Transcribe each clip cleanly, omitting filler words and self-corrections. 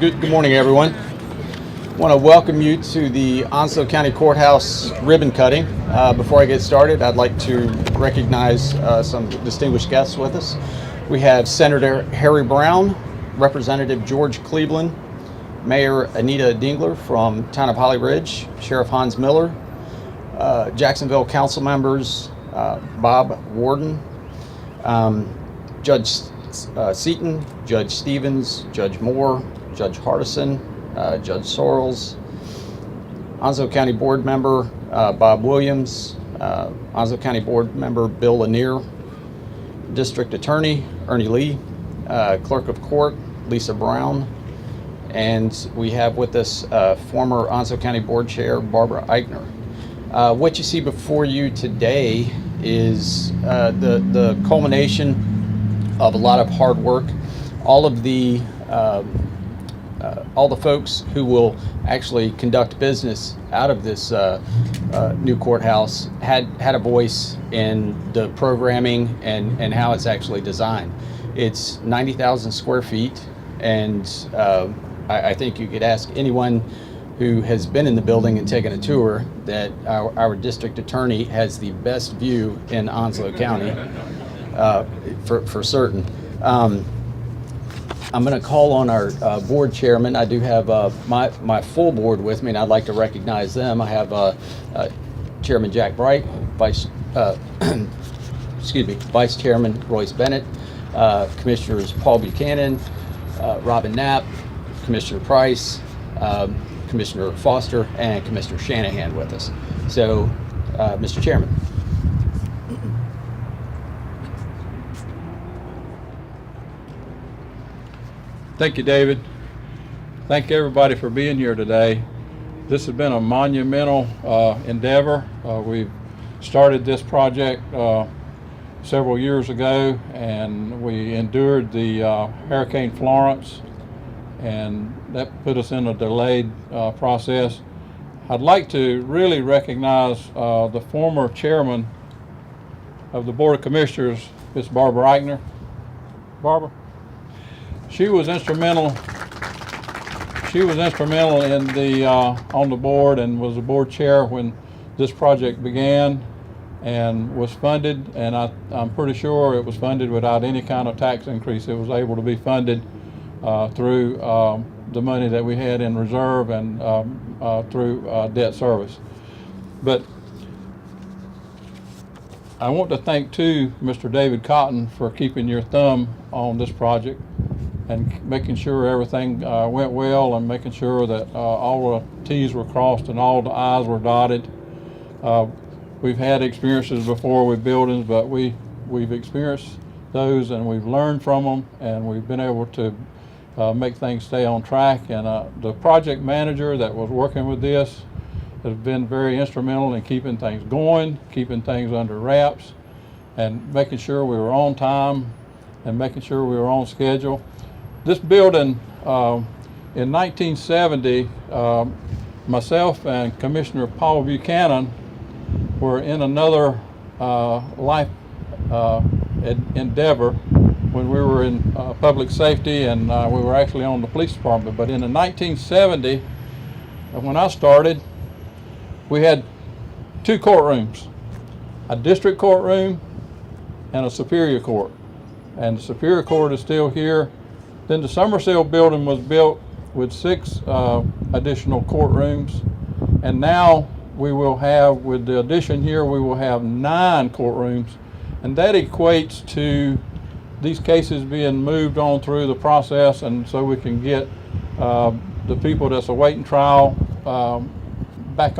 Good morning, everyone. I want to welcome you to the Onslow County Courthouse ribbon cutting. Before I get started, I'd like to recognize some distinguished guests with us. We have Senator Harry Brown, Representative George Cleveland, Mayor Anita Dingler from Town of Holly Ridge, Sheriff Hans Miller, Jacksonville Council members Bob Warden, Judge Seaton, Judge Stevens, Judge Moore, Judge Hardison, Judge Sorrells, Onslow County Board Member Bob Williams, Onslow County Board Member Bill Lanier, District Attorney Ernie Lee, Clerk of Court Lisa Brown, and we have with us former Onslow County Board Chair Barbara Eichner. What you see before you today is the culmination of a lot of hard work. All the folks who will actually conduct business out of this new courthouse had a voice in the programming and how it's actually designed. It's 90,000 square feet, and I think you could ask anyone who has been in the building and taken a tour that our district attorney has the best view in Onslow County, for certain. I'm going to call on our board chairman. I do have my full board with me, and I'd like to recognize them. I have Chairman Jack Bright, Vice Chairman Royce Bennett, Commissioners Paul Buchanan, Robin Knapp, Commissioner Price, Commissioner Foster, and Commissioner Shanahan with us. So, Mr. Chairman. Thank you, David. Thank everybody for being here today. This has been a monumental endeavor. We've started this project several years ago, and we endured the Hurricane Florence, and that put us in a delayed process. I'd like to really recognize the former chairman of the Board of Commissioners, Ms. Barbara Eichner. Barbara? She was instrumental in the on the board, and was the board chair when this project began and was funded, and I'm pretty sure it was funded without any kind of tax increase. It was able to be funded through the money that we had in reserve and through debt service. But I want to thank too Mr. David Cotton for keeping your thumb on this project and making sure everything went well, and making sure that all the T's were crossed and all the I's were dotted. We've had experiences before with buildings, but we've experienced those, and we've learned from them, and we've been able to make things stay on track. And the project manager that was working with this has been very instrumental in keeping things going, keeping things under wraps, and making sure we were on time and making sure we were on schedule. This building, in 1970, myself and Commissioner Paul Buchanan were in another life endeavor when we were in public safety, and we were actually on the police department. But in the 1970, when I started, we had two courtrooms, a district courtroom and a superior court. And the superior court is still here. Then the Summersale building was built with 6 additional courtrooms, and now we will have, with the addition here, we will have 9 courtrooms, and that equates to these cases being moved on through the process, and so we can get the people that's awaiting trial back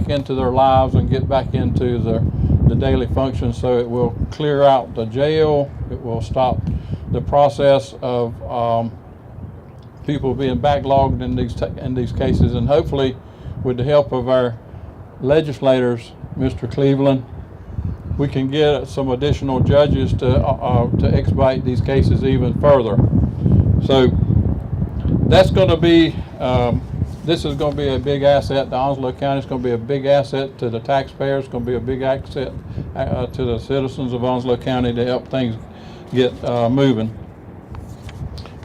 into their lives and get back into the daily functions. So it will clear out the jail. It will stop the process of people being backlogged in these cases, and hopefully, with the help of our legislators, Mr. Cleveland, we can get some additional judges to expedite these cases even further. So that's going to be this is going to be a big asset to Onslow County. It's going to be a big asset to the taxpayers. It's going to be a big asset to the citizens of Onslow County to help things get moving.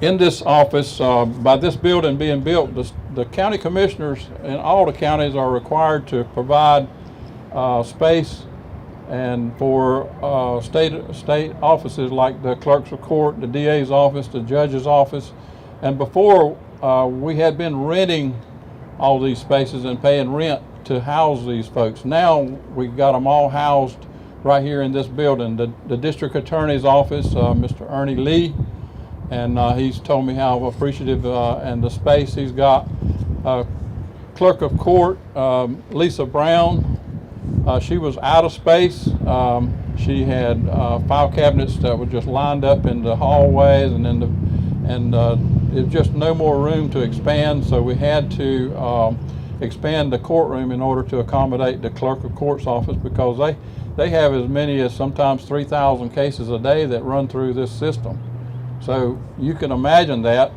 in this office, by this building being built, the county commissioners in all the counties are required to provide space and for state offices like the clerks of court, the DA's office, the judge's office. And before, we had been renting all these spaces and paying rent to house these folks. Now we got them all housed right here in this building. The district attorney's office, Mr. Ernie Lee, and he's told me how appreciative and the space he's got. Clerk of court, Lisa Brown, she was out of space. She had file cabinets that were just lined up in the hallways, and there's just no more room to expand, so we had to expand the courtroom in order to accommodate the clerk of court's office, because they have as many as sometimes 3,000 cases a day that run through this system. So you can imagine that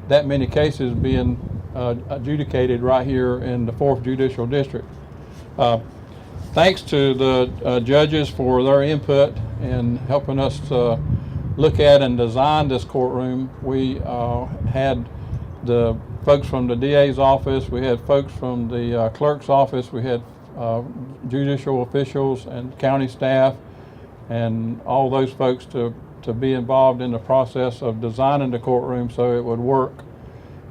many cases being adjudicated right here in the 4th Judicial District. Thanks to the judges for their input in helping us to look at and design this courtroom. We had the folks from the DA's office, we had folks from the clerk's office, we had judicial officials and county staff, and all those folks to be involved in the process of designing the courtroom so it would work.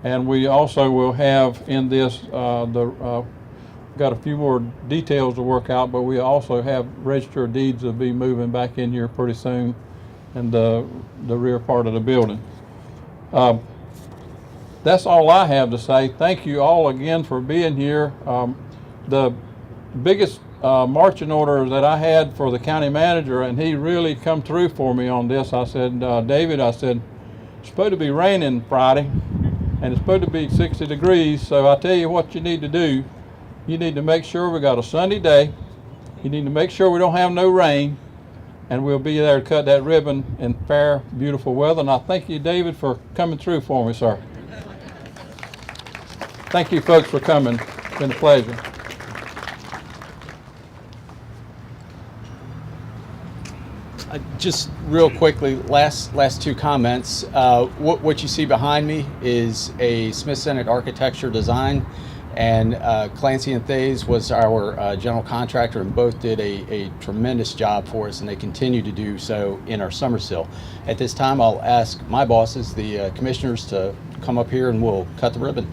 And we also will have in this, got a few more details to work out, but we also have register of deeds will be moving back in here pretty soon in the rear part of the building. That's all I have to say. Thank you all again for being here. The biggest marching order that I had for the county manager, and he really come through for me on this. I said, David, I said, it's supposed to be raining Friday, and it's supposed to be 60 degrees, so I tell you what you need to do. You need to make sure we got a sunny day. You need to make sure we don't have no rain, and we'll be there to cut that ribbon in fair, beautiful weather. And I thank you, David, for coming through for me, sir. Thank you, folks, for coming. It's been a pleasure. Just real quickly, last two comments. What you see behind me is a Smith Senate architecture design, and Clancy and Thays was our general contractor, and both did a tremendous job for us, and they continue to do so in our Summersill. At this time, I'll ask my bosses, the commissioners, to come up here and we'll cut the ribbon.